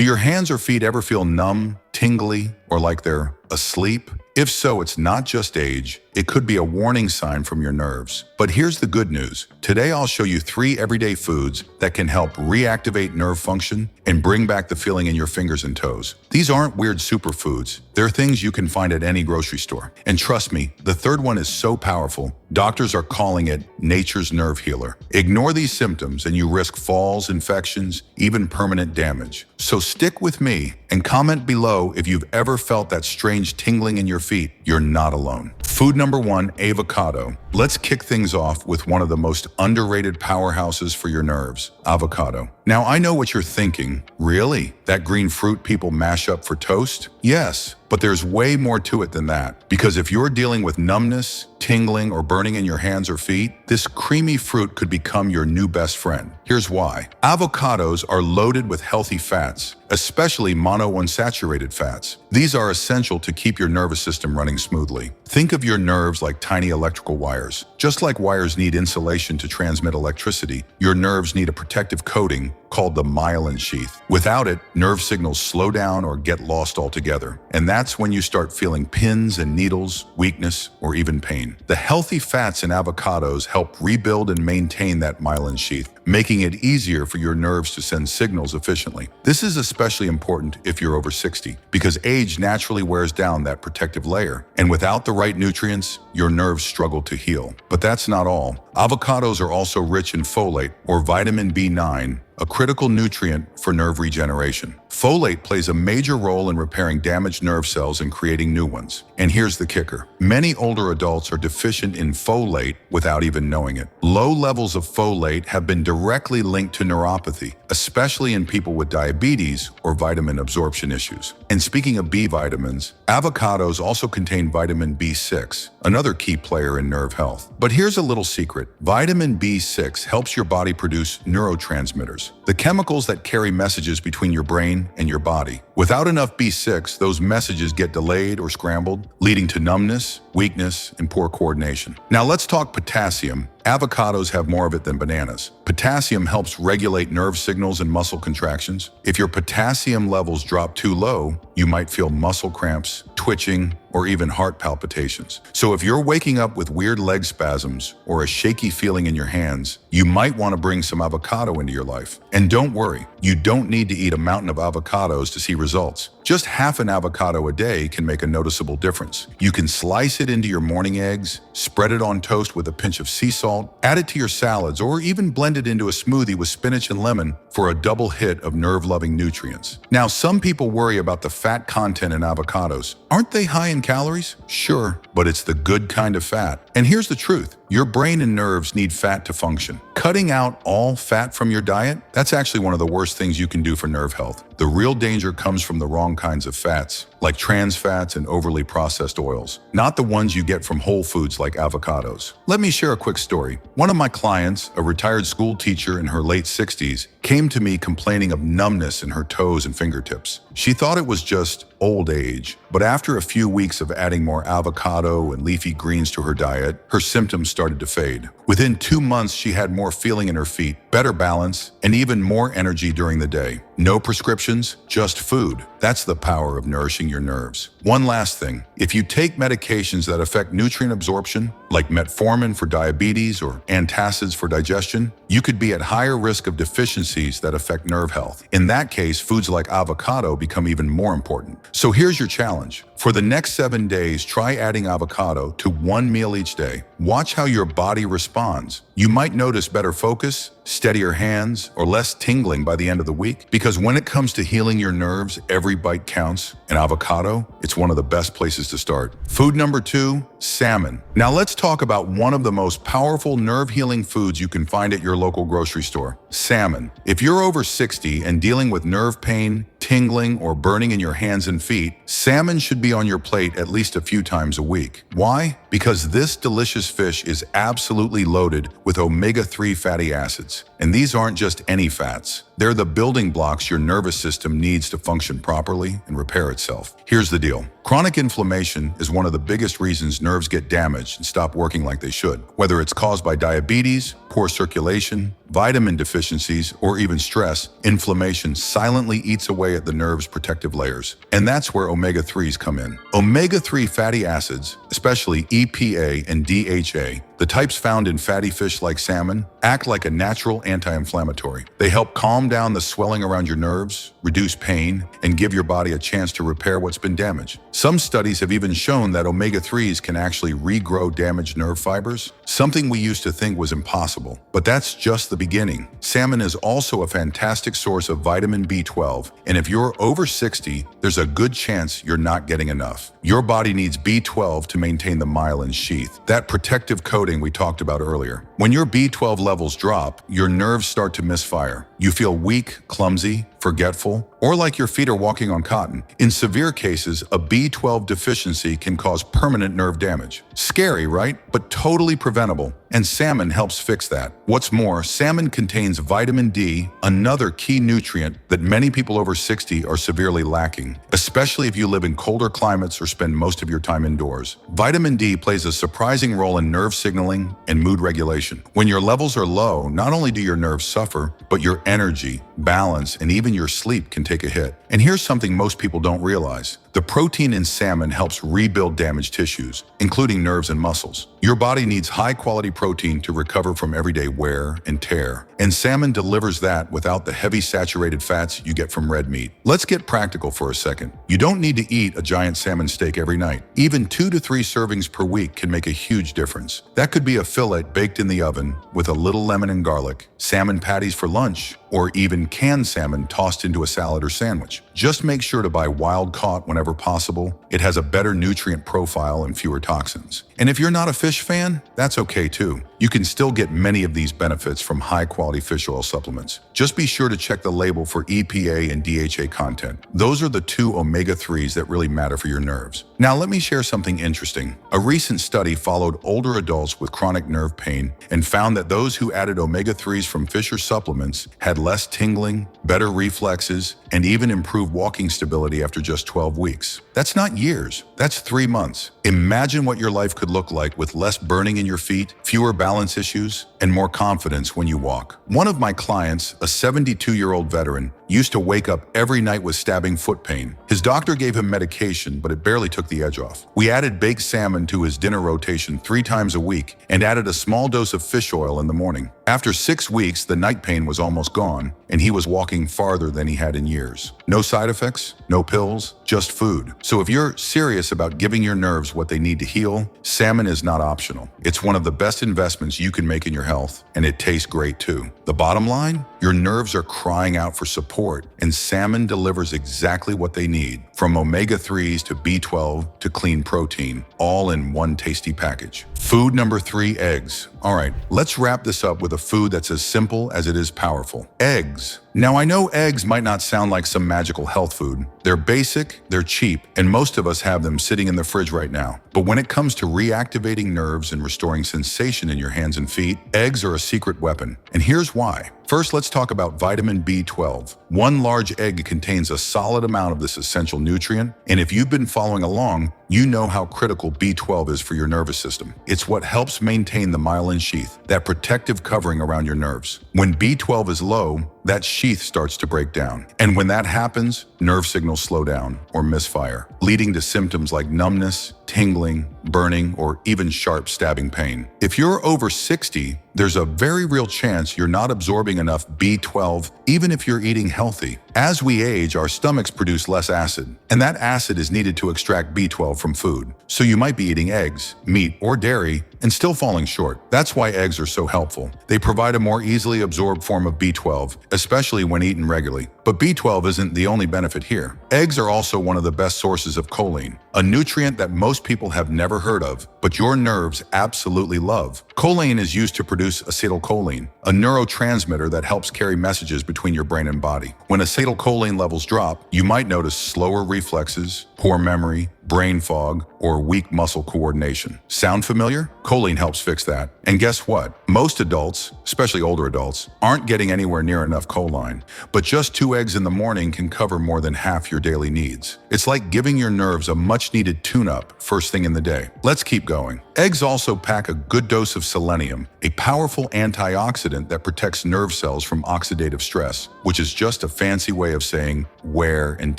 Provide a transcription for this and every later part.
Do your hands or feet ever feel numb, tingly, or like they're asleep? If so, it's not just age. It could be a warning sign from your nerves. But here's the good news. Today I'll show you 3 everyday foods that can help reactivate nerve function and bring back the feeling in your fingers and toes. These aren't weird superfoods. They're things you can find at any grocery store. And trust me, the third one is so powerful, doctors are calling it nature's nerve healer. Ignore these symptoms and you risk falls, infections, even permanent damage. So stick with me and comment below if you've ever felt that strange tingling in your feet. You're not alone. Food number 1, avocado. Let's kick things off with one of the most underrated powerhouses for your nerves, avocado. Now, I know what you're thinking. Really? That green fruit people mash up for toast? Yes, but there's way more to it than that. Because if you're dealing with numbness, tingling, or burning in your hands or feet, this creamy fruit could become your new best friend. Here's why. Avocados are loaded with healthy fats, especially monounsaturated fats. These are essential to keep your nervous system running smoothly. Think of your nerves like tiny electrical wires. Just like wires need insulation to transmit electricity, your nerves need a protective coating called the myelin sheath. Without it, nerve signals slow down or get lost altogether. And that's when you start feeling pins and needles, weakness, or even pain. The healthy fats in avocados help rebuild and maintain that myelin sheath, making it easier for your nerves to send signals efficiently. This is especially important if you're over 60, because age naturally wears down that protective layer. And without the right nutrients, your nerves struggle to heal. But that's not all. Avocados are also rich in folate, or vitamin B9, a critical nutrient for nerve regeneration. Folate plays a major role in repairing damaged nerve cells and creating new ones. And here's the kicker. Many older adults are deficient in folate without even knowing it. Low levels of folate have been directly linked to neuropathy, especially in people with diabetes or vitamin absorption issues. And speaking of B vitamins, avocados also contain vitamin B6, another key player in nerve health. But here's a little secret. Vitamin B6 helps your body produce neurotransmitters, the chemicals that carry messages between your brain and your body. Without enough B6, those messages get delayed or scrambled, leading to numbness, weakness, and poor coordination. Now let's talk potassium. Avocados have more of it than bananas. Potassium helps regulate nerve signals and muscle contractions. If your potassium levels drop too low, you might feel muscle cramps, twitching, or even heart palpitations. So if you're waking up with weird leg spasms or a shaky feeling in your hands, you might want to bring some avocado into your life. And don't worry, you don't need to eat a mountain of avocados to see results. Just half an avocado a day can make a noticeable difference. You can slice it into your morning eggs, spread it on toast with a pinch of sea salt, add it to your salads, or even blend it into a smoothie with spinach and lemon for a double hit of nerve-loving nutrients. Now, some people worry about the fat content in avocados. Aren't they high in calories? Sure, but it's the good kind of fat. And here's the truth. Your brain and nerves need fat to function. Cutting out all fat from your diet, that's actually one of the worst things you can do for nerve health. The real danger comes from the wrong kinds of fats, like trans fats and overly processed oils, not the ones you get from whole foods like avocados. Let me share a quick story. One of my clients, a retired school teacher in her late 60s, came to me complaining of numbness in her toes and fingertips. She thought it was just old age, but after a few weeks of adding more avocado and leafy greens to her diet, her symptoms started to fade. Within 2 months, she had more feeling in her feet, better balance, and even more energy during the day. No prescriptions, just food. That's the power of nourishing your nerves. One last thing, if you take medications that affect nutrient absorption, like metformin for diabetes or antacids for digestion, you could be at higher risk of deficiencies that affect nerve health. In that case, foods like avocado become even more important. So here's your challenge. For the next 7 days, try adding avocado to 1 meal each day. Watch how your body responds. You might notice better focus, steadier hands, or less tingling by the end of the week. Because when it comes to healing your nerves, every bite counts. And avocado, it's one of the best places to start. Food number 2, salmon. Now let's talk about one of the most powerful nerve-healing foods you can find at your local grocery store, salmon. If you're over 60 and dealing with nerve pain, tingling, or burning in your hands and feet, salmon should be on your plate at least a few times a week. Why? Because this delicious fish is absolutely loaded with omega-3 fatty acids. And these aren't just any fats. They're the building blocks your nervous system needs to function properly and repair itself. Here's the deal. Chronic inflammation is one of the biggest reasons nerves get damaged and stop working like they should. Whether it's caused by diabetes, poor circulation, vitamin deficiencies, or even stress, inflammation silently eats away at the nerve's protective layers. And that's where omega-3s come in. Omega-3 fatty acids, especially EPA and DHA, the types found in fatty fish like salmon, act like a natural anti-inflammatory. They help calm down the swelling around your nerves, reduce pain, and give your body a chance to repair what's been damaged. Some studies have even shown that omega-3s can actually regrow damaged nerve fibers, something we used to think was impossible. But that's just the beginning. Salmon is also a fantastic source of vitamin B12, and if you're over 60, there's a good chance you're not getting enough. Your body needs B12 to maintain the myelin sheath, that protective coating we talked about earlier. When your B12 levels drop, your nerves start to misfire. You feel weak, clumsy, forgetful, or like your feet are walking on cotton. In severe cases, a B12 deficiency can cause permanent nerve damage. Scary, right? But totally preventable. And salmon helps fix that. What's more, salmon contains vitamin D, another key nutrient that many people over 60 are severely lacking, especially if you live in colder climates or spend most of your time indoors. Vitamin D plays a surprising role in nerve signaling and mood regulation. When your levels are low, not only do your nerves suffer, but your energy, balance, and even your sleep can take a hit. And here's something most people don't realize. The protein in salmon helps rebuild damaged tissues, including nerves and muscles. Your body needs high-quality protein to recover from everyday wear and tear, and salmon delivers that without the heavy saturated fats you get from red meat. Let's get practical for a second. You don't need to eat a giant salmon steak every night. Even 2 to 3 servings per week can make a huge difference. That could be a fillet baked in the oven with a little lemon and garlic, salmon patties for lunch, or even canned salmon tossed into a salad or sandwich. Just make sure to buy wild-caught whenever possible. It has a better nutrient profile and fewer toxins. And if you're not a fish fan, that's okay too. You can still get many of these benefits from high-quality fish oil supplements. Just be sure to check the label for EPA and DHA content. Those are the 2 omega-3s that really matter for your nerves. Now let me share something interesting. A recent study followed older adults with chronic nerve pain and found that those who added omega-3s from fish or supplements had less tingling, better reflexes, and even improved walking stability after just 12 weeks. That's not years, that's 3 months. Imagine what your life could look like with less burning in your feet, fewer balance issues, and more confidence when you walk. One of my clients, a 72-year-old veteran, used to wake up every night with stabbing foot pain. His doctor gave him medication, but it barely took the edge off. We added baked salmon to his dinner rotation 3 times a week and added a small dose of fish oil in the morning. After 6 weeks, the night pain was almost gone, and he was walking farther than he had in years. No side effects, no pills, just food. So if you're serious about giving your nerves what they need to heal, salmon is not optional. It's one of the best investments you can make in your health, and it tastes great too. The bottom line? Your nerves are crying out for support, and salmon delivers exactly what they need, from omega-3s to B12 to clean protein, all in one tasty package. Food number 3, eggs. All right, let's wrap this up with a food that's as simple as it is powerful. Eggs. Now, I know eggs might not sound like some magical health food. They're basic, they're cheap, and most of us have them sitting in the fridge right now. But when it comes to reactivating nerves and restoring sensation in your hands and feet, eggs are a secret weapon. And here's why. First, let's talk about vitamin B12. One large egg contains a solid amount of this essential nutrient, and if you've been following along, you know how critical B12 is for your nervous system. It's what helps maintain the myelin sheath, that protective covering around your nerves. When B12 is low, that sheath starts to break down. And when that happens, nerve signals slow down or misfire, leading to symptoms like numbness, tingling, burning, or even sharp stabbing pain. If you're over 60, there's a very real chance you're not absorbing enough B12, even if you're eating healthy. As we age, our stomachs produce less acid, and that acid is needed to extract B12 from food. So you might be eating eggs, meat, or dairy, and still falling short. That's why eggs are so helpful. They provide a more easily absorbed form of B12, especially when eaten regularly. But B12 isn't the only benefit here. Eggs are also one of the best sources of choline, a nutrient that most people have never heard of, but your nerves absolutely love. Choline is used to produce acetylcholine, a neurotransmitter that helps carry messages between your brain and body. When acetylcholine levels drop, you might notice slower reflexes, poor memory, brain fog, or weak muscle coordination. Sound familiar? Choline helps fix that. And guess what? Most adults, especially older adults, aren't getting anywhere near enough choline, but just 2 eggs in the morning can cover more than half your daily needs. It's like giving your nerves a much-needed tune-up first thing in the day. Let's keep going. Eggs also pack a good dose of selenium, a powerful antioxidant that protects nerve cells from oxidative stress, which is just a fancy way of saying wear and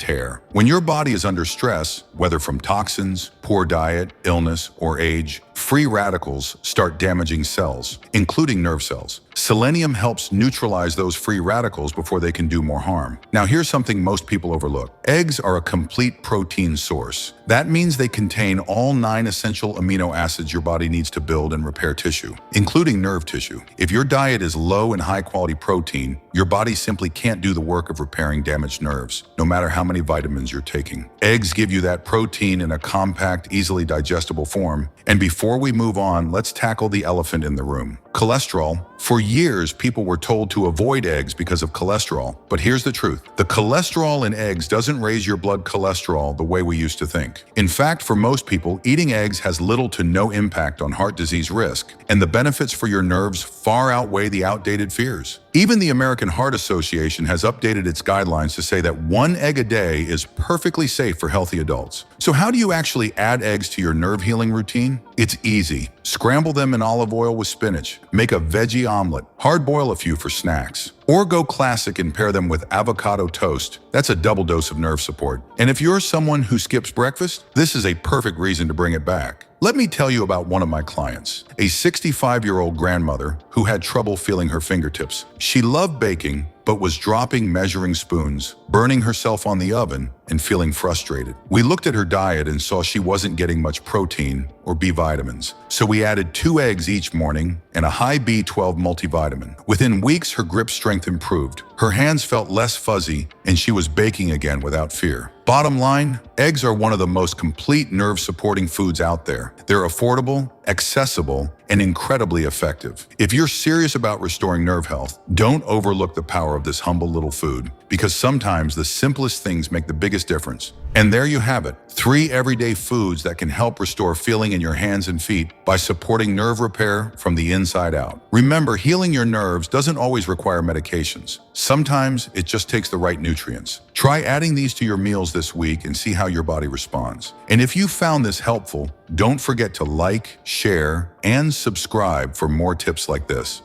tear. When your body is under stress, whether from toxins, poor diet, illness, or age, free radicals start damaging cells, including nerve cells. Selenium helps neutralize those free radicals before they can do more harm. Now here's something most people overlook. Eggs are a complete protein source. That means they contain all 9 essential amino acids your body needs to build and repair tissue, including nerve tissue. If your diet is low in high-quality protein, your body simply can't do the work of repairing damaged nerves, no matter how many vitamins you're taking. Eggs give you that protein in a compact, easily digestible form. And before we move on, let's tackle the elephant in the room. Cholesterol. For years, people were told to avoid eggs because of cholesterol. But here's the truth. The cholesterol in eggs doesn't raise your blood cholesterol the way we used to think. In fact, for most people, eating eggs has little to no impact on heart disease risk, and the benefits for your nerves far outweigh the outdated fears. Even the American Heart Association has updated its guidelines to say that 1 egg a day is perfectly safe for healthy adults. So how do you actually add eggs to your nerve healing routine? It's easy. Scramble them in olive oil with spinach. Make a veggie omelet. Hard boil a few for snacks. Or go classic and pair them with avocado toast. That's a double dose of nerve support. And if you're someone who skips breakfast, this is a perfect reason to bring it back. Let me tell you about one of my clients, a 65-year-old grandmother who had trouble feeling her fingertips. She loved baking, but was dropping measuring spoons, burning herself on the oven, and feeling frustrated. We looked at her diet and saw she wasn't getting much protein or B vitamins. So we added 2 eggs each morning and a high B12 multivitamin. Within weeks, her grip strength improved. Her hands felt less fuzzy, and she was baking again without fear. Bottom line, eggs are one of the most complete nerve-supporting foods out there. They're affordable, accessible, and incredibly effective. If you're serious about restoring nerve health, don't overlook the power of this humble little food, because sometimes the simplest things make the biggest difference. And there you have it, 3 everyday foods that can help restore feeling in your hands and feet by supporting nerve repair from the inside out. Remember, healing your nerves doesn't always require medications. Sometimes it just takes the right nutrients. Try adding these to your meals this week and see how your body responds. And if you found this helpful, don't forget to like, share, and subscribe for more tips like this.